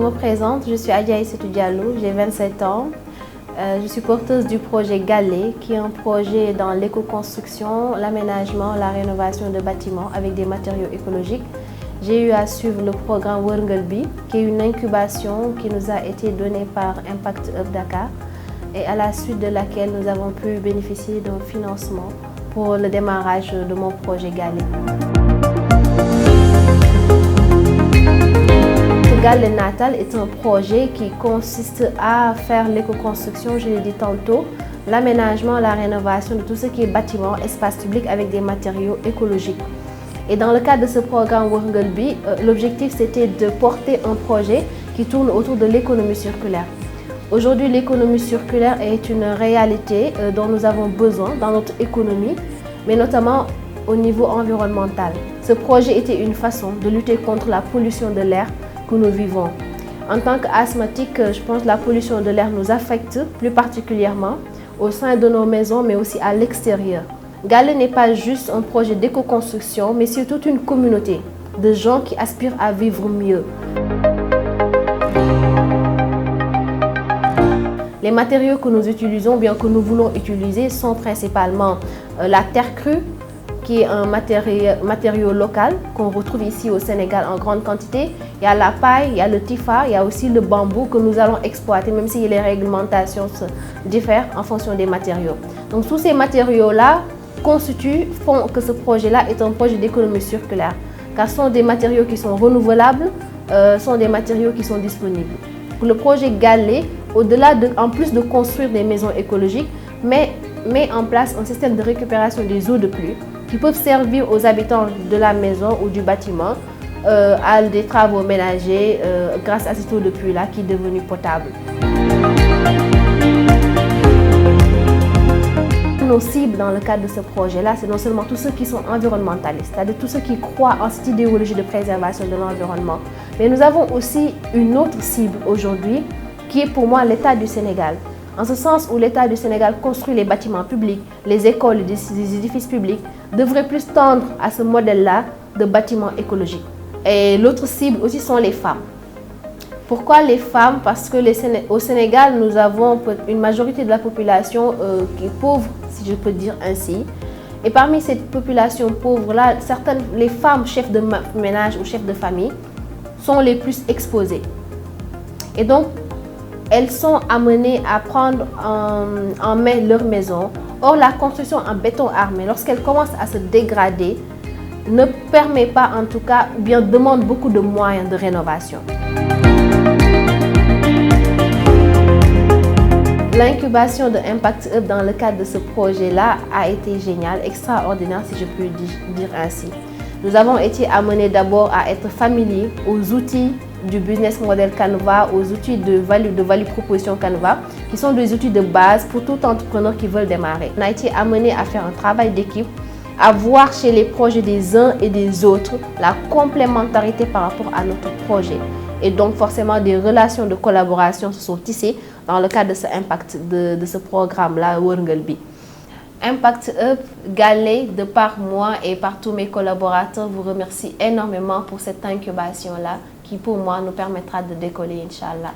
me présente, je suis Adja Aïssatou Diallo, j'ai 27 ans. Je suis porteuse du projet Galé, qui est un projet dans l'éco-construction, l'aménagement, la rénovation de bâtiments avec des matériaux écologiques. J'ai eu à suivre le programme Wërngël Bi, qui est une incubation qui nous a été donnée par Impact Hub Dakar et à la suite de laquelle nous avons pu bénéficier d'un financement pour le démarrage de mon projet Galé. Galé Natal est un projet qui consiste à faire l'éco-construction, je l'ai dit tantôt, l'aménagement, la rénovation de tout ce qui est bâtiment, espace public avec des matériaux écologiques. Et dans le cadre de ce programme Wërngël Bi, l'objectif c'était de porter un projet qui tourne autour de l'économie circulaire. Aujourd'hui, l'économie circulaire est une réalité dont nous avons besoin dans notre économie, mais notamment au niveau environnemental. Ce projet était une façon de lutter contre la pollution de l'air que nous vivons. En tant qu'asthmatique, je pense que la pollution de l'air nous affecte plus particulièrement au sein de nos maisons, mais aussi à l'extérieur. Galé n'est pas juste un projet d'éco-construction, mais c'est toute une communauté de gens qui aspirent à vivre mieux. Les matériaux que nous utilisons, bien que nous voulons utiliser, sont principalement la terre crue, qui est un matériau local qu'on retrouve ici au Sénégal en grande quantité. Il y a la paille, il y a le tifa, il y a aussi le bambou que nous allons exploiter, même si les réglementations diffèrent en fonction des matériaux. Donc tous ces matériaux-là font que ce projet-là est un projet d'économie circulaire, car ce sont des matériaux qui sont renouvelables, sont des matériaux qui sont disponibles. Pour le projet Galé, en plus de construire des maisons écologiques, met en place un système de récupération des eaux de pluie qui peuvent servir aux habitants de la maison ou du bâtiment à des travaux ménagers grâce à cette eau de pluie-là qui est devenue potable. Nos cibles dans le cadre de ce projet-là, c'est non seulement tous ceux qui sont environnementalistes, c'est-à-dire tous ceux qui croient en cette idéologie de préservation de l'environnement, mais nous avons aussi une autre cible aujourd'hui qui est pour moi l'État du Sénégal. En ce sens où l'État du Sénégal construit les bâtiments publics, les écoles, les édifices publics, devrait plus tendre à ce modèle-là de bâtiments écologiques. Et l'autre cible aussi sont les femmes. Pourquoi les femmes? Parce qu'au Sénégal, nous avons une majorité de la population qui est pauvre, si je peux dire ainsi. Et parmi cette population pauvre-là, les femmes chefs de ménage ou chefs de famille sont les plus exposées. Et donc, elles sont amenées à prendre en main leur maison. Or, la construction en béton armé, lorsqu'elle commence à se dégrader, ne permet pas, en tout cas, ou bien demande beaucoup de moyens de rénovation. L'incubation de Impact Hub dans le cadre de ce projet-là a été géniale, extraordinaire si je peux dire ainsi. Nous avons été amenés d'abord à être familiers aux outils du business model Canva, aux outils de value proposition Canva, qui sont des outils de base pour tout entrepreneur qui veut démarrer. On a été amené à faire un travail d'équipe, à voir chez les projets des uns et des autres la complémentarité par rapport à notre projet. Et donc forcément des relations de collaboration se sont tissées dans le cadre de ce programme-là, Wërngël Bi. Impact Hub, Galé, de par moi et par tous mes collaborateurs, vous remercie énormément pour cette incubation-là qui pour moi nous permettra de décoller, Inch'Allah.